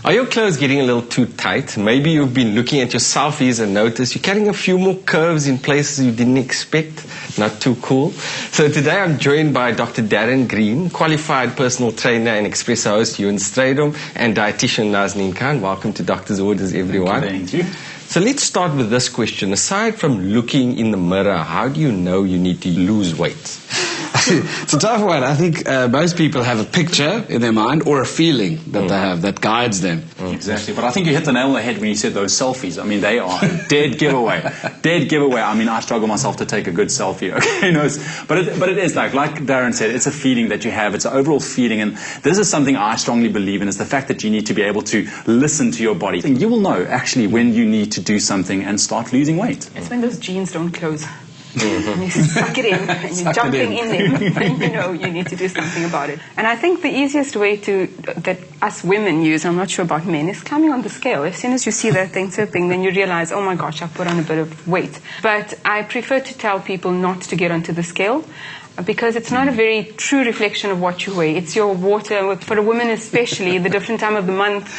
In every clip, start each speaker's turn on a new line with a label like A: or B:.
A: Are your clothes getting a little too tight? Maybe you've been looking at your selfies and noticed you're carrying a few more curves in places you didn't expect. Not too cool. So today I'm joined by Dr. Darren Green, qualified personal trainer and Expresso host Ewan and dietitian Nazneen Khan. Welcome to Doctor's Orders, everyone.
B: Thank you.
A: So let's start with this question. Aside from looking in the mirror, how do you know you need to lose weight?
C: It's a tough one. I think most people have a picture in their mind or a feeling that they have that guides them.
B: Exactly. But I think you hit the nail on the head when you said those selfies. I mean, they are dead giveaway. Dead giveaway. I mean, I struggle myself to take a good selfie. Okay, but it is like Darren said, it's a feeling that you have. It's an overall feeling, and this is something I strongly believe in. Is the fact that you need to be able to listen to your body. And you will know actually when you need to do something and start losing weight.
D: It's when those jeans don't close. And you suck it in, and you're jumping in them, and you know you need to do something about it. And I think the easiest way that us women use, I'm not sure about men, is climbing on the scale. As soon as you see that thing tipping, then you realize, oh my gosh, I've put on a bit of weight. But I prefer to tell people not to get onto the scale, because it's not a very true reflection of what you weigh. It's your water. For a woman especially, the different time of the month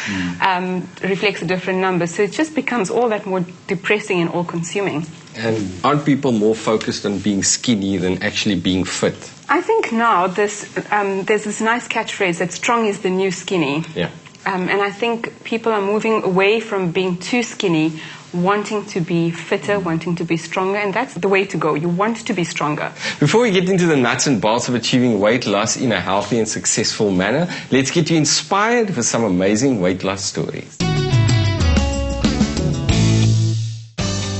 D: reflects a different number. So it just becomes all that more depressing and all-consuming.
A: And aren't people more focused on being skinny than actually being fit?
D: I think now there's this nice catchphrase that strong is the new skinny.
A: Yeah.
D: And I think people are moving away from being too skinny, wanting to be fitter, wanting to be stronger, and that's the way to go. You want to be stronger.
A: Before we get into the nuts and bolts of achieving weight loss in a healthy and successful manner, let's get you inspired with some amazing weight loss stories.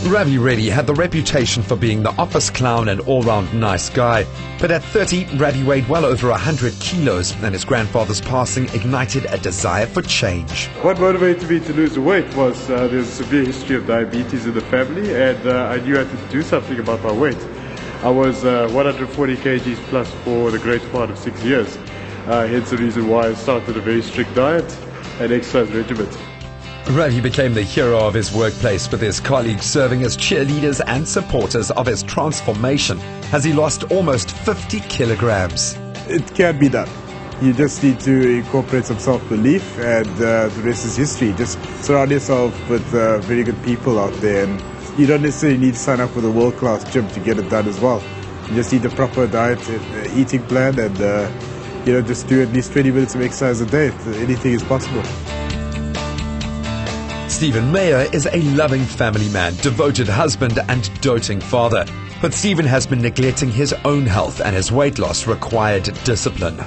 E: Ravi Reddy had the reputation for being the office clown and all-round nice guy. But at 30, Ravi weighed well over 100 kilos, and his grandfather's passing ignited a desire for change.
F: What motivated me to lose the weight was there's a severe history of diabetes in the family, and I knew I had to do something about my weight. I was 140 kgs plus for the great part of 6 years, hence the reason why I started a very strict diet and exercise regimen.
E: Ravi became the hero of his workplace, with his colleagues serving as cheerleaders and supporters of his transformation as he lost almost 50 kilograms.
F: It can be done. You just need to incorporate some self-belief, and the rest is history. Just surround yourself with very good people out there, and you don't necessarily need to sign up with a world-class gym to get it done as well. You just need a proper diet, eating plan, and just do at least 20 minutes of exercise a day. Anything is possible.
E: Stephen Meyer is a loving family man, devoted husband and doting father. But Stephen has been neglecting his own health, and his weight loss required discipline.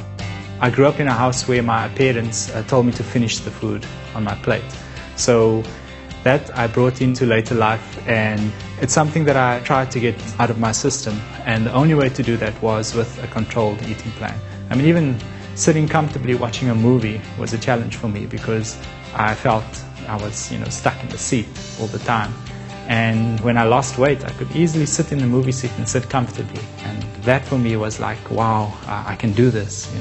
G: I grew up in a house where my parents told me to finish the food on my plate. So that I brought into later life, and it's something that I tried to get out of my system. And the only way to do that was with a controlled eating plan. I mean, even sitting comfortably watching a movie was a challenge for me, because I felt I was, stuck in the seat all the time. And when I lost weight, I could easily sit in the movie seat and sit comfortably. And that for me was like, wow, I can do this,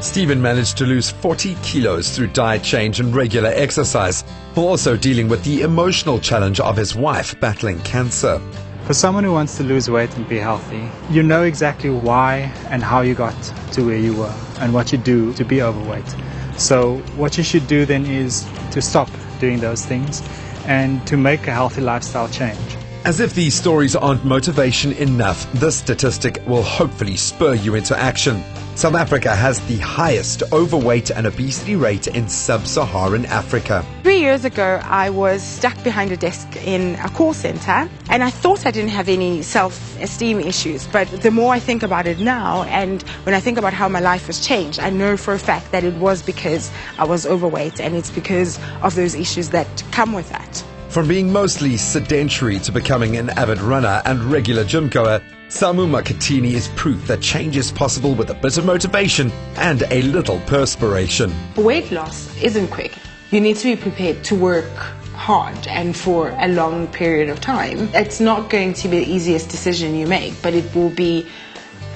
E: Stephen managed to lose 40 kilos through diet change and regular exercise, while also dealing with the emotional challenge of his wife battling cancer.
G: For someone who wants to lose weight and be healthy, you know exactly why and how you got to where you were and what you do to be overweight. So what you should do then is to stop doing those things and to make a healthy lifestyle change.
E: As if these stories aren't motivation enough, this statistic will hopefully spur you into action. South Africa has the highest overweight and obesity rate in sub-Saharan Africa.
H: 3 years ago, I was stuck behind a desk in a call center, and I thought I didn't have any self-esteem issues. But the more I think about it now, and when I think about how my life has changed, I know for a fact that it was because I was overweight, and it's because of those issues that come with that.
E: From being mostly sedentary to becoming an avid runner and regular gym goer, Samu Makatini is proof that change is possible with a bit of motivation and a little perspiration.
I: Weight loss isn't quick. You need to be prepared to work hard and for a long period of time. It's not going to be the easiest decision you make, but it will be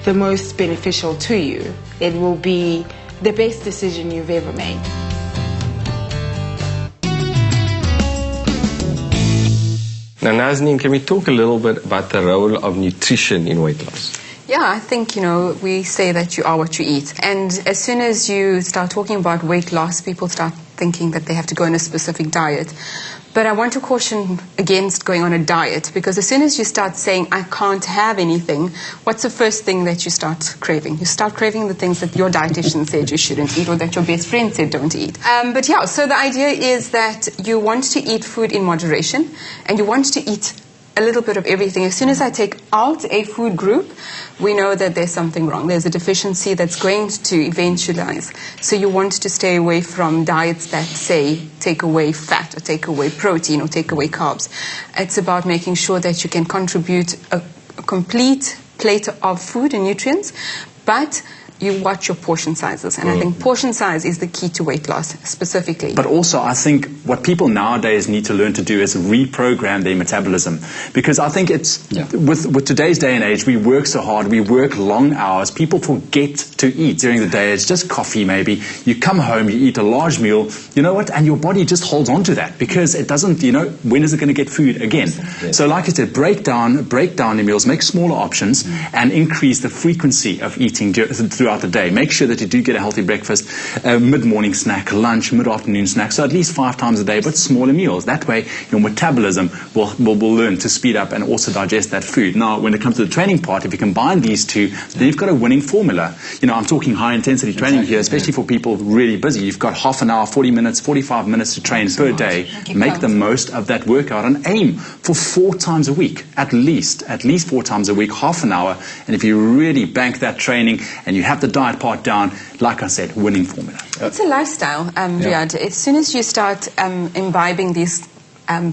I: the most beneficial to you. It will be the best decision you've ever made.
A: Now, Nazneen, can we talk a little bit about the role of nutrition in weight loss?
D: Yeah, I think, we say that you are what you eat. And as soon as you start talking about weight loss, people start thinking that they have to go on a specific diet. But I want to caution against going on a diet, because as soon as you start saying, I can't have anything, what's the first thing that you start craving? You start craving the things that your dietitian said you shouldn't eat, or that your best friend said don't eat. But yeah, so the idea is that you want to eat food in moderation, and you want to eat a little bit of everything. As soon as I take out a food group, we know that there's something wrong. There's a deficiency that's going to eventualize. So you want to stay away from diets that say take away fat or take away protein or take away carbs. It's about making sure that you can contribute a complete plate of food and nutrients, but you watch your portion sizes. And I think portion size is the key to weight loss specifically.
B: But also, I think what people nowadays need to learn to do is reprogram their metabolism. Because I think it's, with today's day and age, we work so hard, we work long hours, people forget to eat during the day. It's just coffee maybe. You come home, you eat a large meal, you know what, and your body just holds on to that because it doesn't, you know, when is it going to get food again? So like I said, break down your meals, make smaller options, and increase the frequency of eating throughout the day. Make sure that you do get a healthy breakfast, mid-morning snack, lunch, mid-afternoon snack, so at least 5 times a day, but smaller meals. That way your metabolism will learn to speed up and also digest that food. Now, when it comes to the training part, if you combine these two, then you've got a winning formula. You know, I'm talking high-intensity training here, especially for people really busy. You've got half an hour, 40 minutes, 45 minutes to train per day. Make the most of that workout and aim for 4 times a week, at least 4 times a week, half an hour. And if you really bank that training and you have the diet part down, like I said, winning formula.
D: It's a lifestyle, Riyad. As soon as you start imbibing these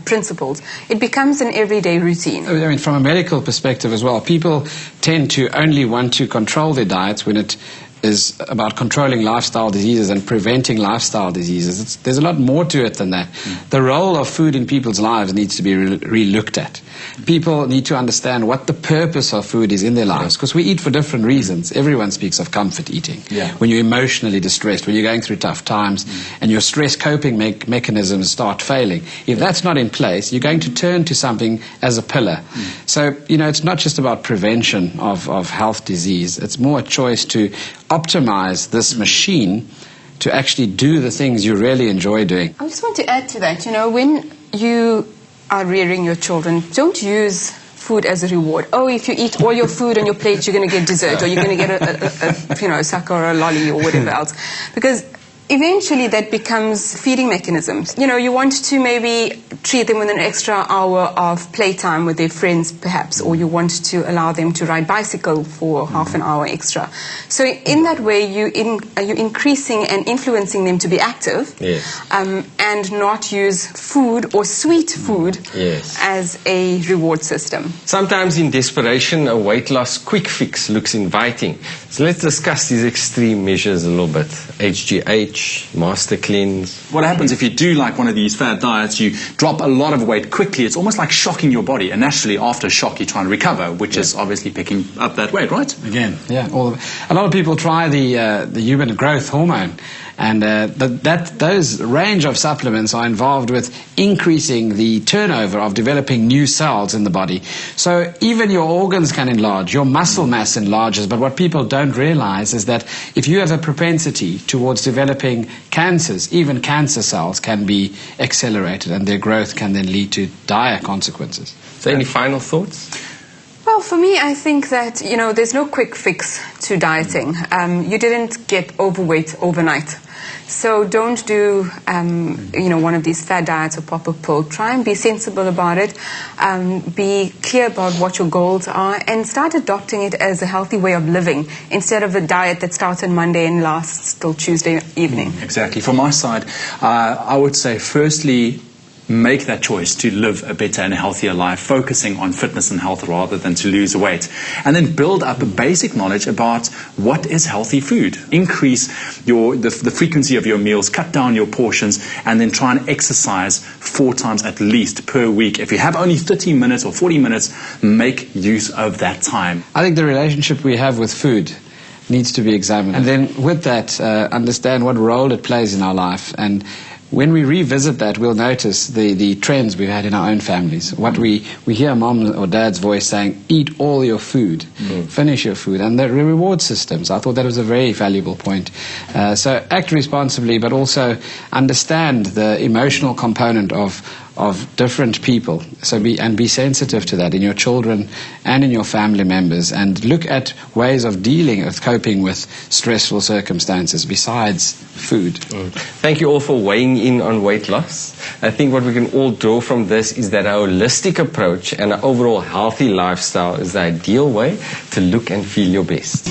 D: principles, it becomes an everyday routine.
C: I mean, from a medical perspective as well, people tend to only want to control their diets when it is about controlling lifestyle diseases and preventing lifestyle diseases. There's a lot more to it than that. The role of food in people's lives needs to be re-looked at. People need to understand what the purpose of food is in their lives, because we eat for different reasons. Everyone speaks of comfort eating. When you're emotionally distressed, when you're going through tough times, and your stress coping mechanisms start failing. If that's not in place, you're going to turn to something as a pillar. So, you know, it's not just about prevention of health disease. It's more a choice to optimize this machine to actually do the things you really enjoy doing.
D: I just want to add to that, you know, when you are rearing your children, don't use food as a reward. Oh, if you eat all your food on your plate, you're going to get dessert, or you're going to get a sucker or a lolly or whatever else. Because eventually that becomes feeding mechanisms. You know, you want to maybe treat them with an extra hour of playtime with their friends perhaps, or you want to allow them to ride bicycle for half an hour extra. So in that way you're increasing and influencing them to be active, and not use food or sweet food as a reward system.
A: Sometimes in desperation a weight loss quick fix looks inviting. So let's discuss these extreme measures a little bit. HGH, Master Cleanse.
B: What happens if you do like one of these fad diets, you drop a lot of weight quickly, it's almost like shocking your body, and naturally after shock you're trying to recover, which is obviously picking up that weight, right?
C: Again, a lot of people try the human growth hormone, and those range of supplements are involved with increasing the turnover of developing new cells in the body. So even your organs can enlarge, your muscle mass enlarges, but what people don't realize is that if you have a propensity towards developing cancers, even cancer cells can be accelerated, and their growth can then lead to dire consequences.
A: So any final thoughts?
D: Well, for me, I think that, you know, there's no quick fix to dieting. You didn't get overweight overnight. So don't do, you know, one of these fad diets or pop a pill. Try and be sensible about it. Be clear about what your goals are, and start adopting it as a healthy way of living instead of a diet that starts on Monday and lasts till Tuesday evening.
B: Exactly. From my side, I would say firstly, make that choice to live a better and a healthier life, focusing on fitness and health rather than to lose weight. And then build up a basic knowledge about what is healthy food. Increase the frequency of your meals, cut down your portions, and then try and exercise 4 times at least per week. If you have only 30 minutes or 40 minutes, make use of that time.
C: I think the relationship we have with food needs to be examined. And then with that, understand what role it plays in our life, and when we revisit that, we'll notice the trends we've had in our own families. What we hear mom or dad's voice saying, eat all your food, finish your food, and the reward systems. I thought that was a very valuable point. So act responsibly, but also understand the emotional component of different people. So be sensitive to that in your children and in your family members, and look at ways of dealing with coping with stressful circumstances besides food.
A: Thank you all for weighing in on weight loss. I think what we can all draw from this is that a holistic approach and an overall healthy lifestyle is the ideal way to look and feel your best.